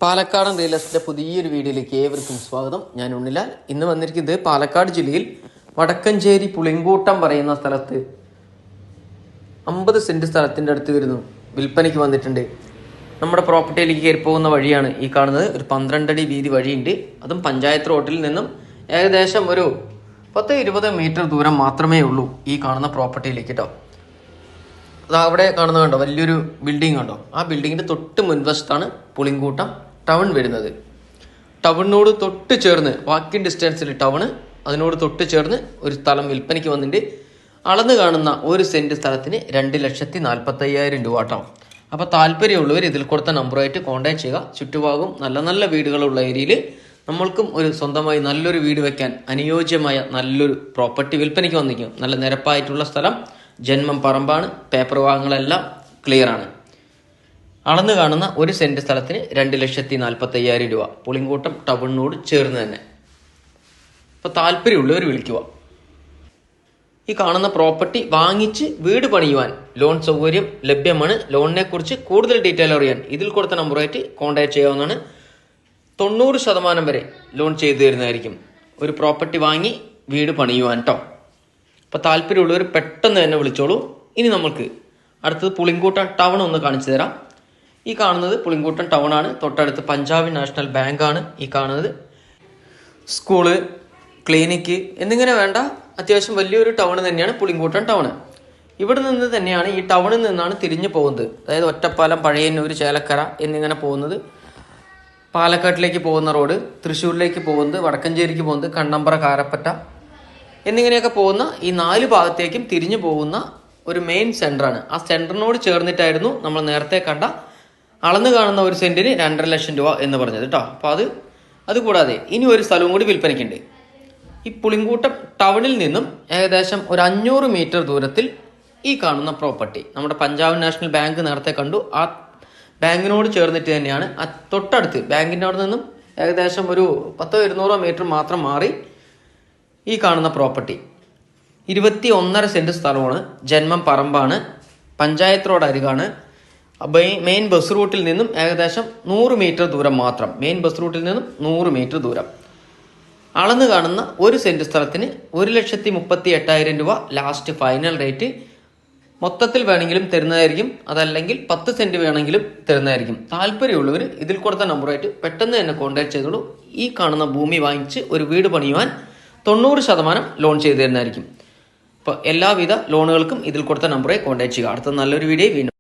പാലക്കാടൻ real estate പുതിയൊരു വീഡിയോയിലേക്ക് ഏവർക്കും സ്വാഗതം. ഞാൻ ഉണ്ണിലാൽ. ഇന്ന് വന്നിരിക്കുന്നത് പാലക്കാട് ജില്ലയിൽ വടക്കഞ്ചേരി പുളിങ്കൂട്ടം പറയുന്ന സ്ഥലത്ത് 50 സെന്റ് സ്ഥലത്തിൻ്റെ അടുത്ത് വരുന്നു, വിൽപ്പനയ്ക്ക് വന്നിട്ടുണ്ട്. നമ്മുടെ പ്രോപ്പർട്ടിയിലേക്ക് കയറി പോകുന്ന വഴിയാണ് ഈ കാണുന്നത്. ഒരു 12 അടി വീതി വഴിയുണ്ട്. അതും പഞ്ചായത്ത് റോഡിൽ നിന്നും ഏകദേശം ഒരു 10-20 മീറ്റർ ദൂരം മാത്രമേ ഉള്ളൂ ഈ കാണുന്ന പ്രോപ്പർട്ടിയിലേക്ക് കേട്ടോ. അത് അവിടെ കാണുന്നത് കണ്ടോ, വലിയൊരു ബിൽഡിംഗ് കണ്ടോ. ആ ബിൽഡിങ്ങിൻ്റെ തൊട്ട് മുൻവശത്താണ് പുളിങ്കൂട്ടം ടൗൺ വരുന്നത്. ടൗണിനോട് തൊട്ട് ചേർന്ന് വാക്കിംഗ് ഡിസ്റ്റൻസിൽ ടൗണ്, അതിനോട് തൊട്ട് ചേർന്ന് ഒരു സ്ഥലം വിൽപ്പനയ്ക്ക് വന്നിട്ട് അളന്ന് കാണുന്ന 1 സെന്റ് സ്ഥലത്തിന് 2,45,000 രൂപ കേട്ടോ. അപ്പോൾ താല്പര്യമുള്ളവർ ഇതിൽ കൊടുത്ത നമ്പറുമായിട്ട് കോൺടാക്ട് ചെയ്യുക. ചുറ്റുഭാഗം നല്ല നല്ല വീടുകളുള്ള ഏരിയയിൽ നമ്മൾക്കും ഒരു സ്വന്തമായി നല്ലൊരു വീട് വെക്കാൻ അനുയോജ്യമായ നല്ലൊരു പ്രോപ്പർട്ടി വിൽപ്പനയ്ക്ക് വന്നിരിക്കും. നല്ല നിരപ്പായിട്ടുള്ള സ്ഥലം, ജന്മം പറമ്പാണ്, പേപ്പർ ഭാഗങ്ങളെല്ലാം ക്ലിയർ ആണ്. അളന്ന് കാണുന്ന 1 സെന്റ് സ്ഥലത്തിന് 2,45,000 രൂപ, പുളിങ്കൂട്ടം ടൗണിനോട് ചേർന്ന് തന്നെ. അപ്പോൾ താല്പര്യമുള്ളവർ വിളിക്കുക. ഈ കാണുന്ന പ്രോപ്പർട്ടി വാങ്ങിച്ച് വീട് പണിയുവാൻ ലോൺ സൗകര്യം ലഭ്യമാണ്. ലോണിനെ കുറിച്ച് കൂടുതൽ ഡീറ്റെയിൽ അറിയാൻ ഇതിൽ കൊടുത്ത നമ്പറുമായിട്ട് കോൺടാക്ട് ചെയ്യാവുന്നതാണ്. 90% വരെ ലോൺ ചെയ്തു തരുന്നതായിരിക്കും ഒരു പ്രോപ്പർട്ടി വാങ്ങി വീട് പണിയുവാൻ കേട്ടോ. അപ്പോൾ താല്പര്യമുള്ളവർ പെട്ടെന്ന് തന്നെ വിളിച്ചോളൂ. ഇനി നമുക്ക് അടുത്തത് പുളിങ്കൂട്ടം ടൗൺ ഒന്ന് കാണിച്ചു തരാം. ഈ കാണുന്നത് പുളിങ്കൂട്ടം ടൗൺ ആണ്. തൊട്ടടുത്ത് പഞ്ചാബ് നാഷണൽ ബാങ്ക് ആണ് ഈ കാണുന്നത്. സ്കൂള്, ക്ലിനിക്ക് എന്നിങ്ങനെ വേണ്ട അത്യാവശ്യം വലിയൊരു ടൗൺ തന്നെയാണ് പുളിങ്കൂട്ടം ടൗൺ. ഇവിടെ നിന്ന് തന്നെയാണ്, ഈ ടൗണിൽ നിന്നാണ് തിരിഞ്ഞു പോകുന്നത്. അതായത് ഒറ്റപ്പാലം, പഴയന്നൂർ, ചേലക്കര എന്നിങ്ങനെ പോകുന്നത്. പാലക്കാട്ടിലേക്ക് പോകുന്ന റോഡ്, തൃശ്ശൂരിലേക്ക് പോകുന്നത്, വടക്കഞ്ചേരിക്ക് പോകുന്നത്, കണ്ണമ്പ്ര, കാരപ്പറ്റ എന്നിങ്ങനെയൊക്കെ പോകുന്ന ഈ 4 ഭാഗത്തേക്കും തിരിഞ്ഞു പോകുന്ന ഒരു മെയിൻ സെന്ററാണ്. ആ സെന്ററിനോട് ചേർന്നിട്ടായിരുന്നു നമ്മൾ നേരത്തെ കണ്ട അളന്ന് കാണുന്ന 1 സെന്റിന് 2.5 ലക്ഷം രൂപ എന്ന് പറഞ്ഞത് കേട്ടോ. അപ്പോൾ അതുകൂടാതെ ഇനി ഒരു സ്ഥലവും കൂടി വിൽപ്പനയ്ക്കുണ്ട്. ഈ പുളിങ്കൂട്ടം ടൗണിൽ നിന്നും ഏകദേശം ഒരു 500 മീറ്റർ ദൂരത്തിൽ ഈ കാണുന്ന പ്രോപ്പർട്ടി, നമ്മുടെ പഞ്ചാബ് നാഷണൽ ബാങ്ക് നേരത്തെ കണ്ടു, ആ ബാങ്കിനോട് ചേർന്നിട്ട് തന്നെയാണ്. തൊട്ടടുത്ത് ബാങ്കിൻ്റെ അവിടെ നിന്നും ഏകദേശം ഒരു 10-200 മീറ്റർ മാത്രം മാറി ഈ കാണുന്ന പ്രോപ്പർട്ടി 21.5 സെന്റ് സ്ഥലമാണ്. ജന്മം പറമ്പാണ്, പഞ്ചായത്ത് റോഡ് അരികാണ്. മെയിൻ ബസ് റൂട്ടിൽ നിന്നും ഏകദേശം 100 മീറ്റർ ദൂരം മാത്രം, മെയിൻ ബസ് റൂട്ടിൽ നിന്നും 100 മീറ്റർ ദൂരം. അളന്ന് കാണുന്ന 1 സെന്റ് സ്ഥലത്തിന് 1,38,000 രൂപ ലാസ്റ്റ് ഫൈനൽ റേറ്റ്. മൊത്തത്തിൽ വേണമെങ്കിലും തരുന്നതായിരിക്കും, അതല്ലെങ്കിൽ 10 സെന്റ് വേണമെങ്കിലും തരുന്നതായിരിക്കും. താല്പര്യമുള്ളവർ ഇതിൽ കൊടുത്ത നമ്പറുമായിട്ട് പെട്ടെന്ന് തന്നെ കോൺടാക്ട് ചെയ്തോളൂ. ഈ കാണുന്ന ഭൂമി വാങ്ങിച്ച് ഒരു വീട് പണിയുവാൻ 90% ലോൺ ചെയ്തു തരുന്നതായിരിക്കും. അപ്പോൾ എല്ലാവിധ ലോണുകൾക്കും ഇതിൽ കൊടുത്ത നമ്പറെ കോൺടാക്ട് ചെയ്യുക. അടുത്ത നല്ലൊരു വീഡിയോ വീണ്ടും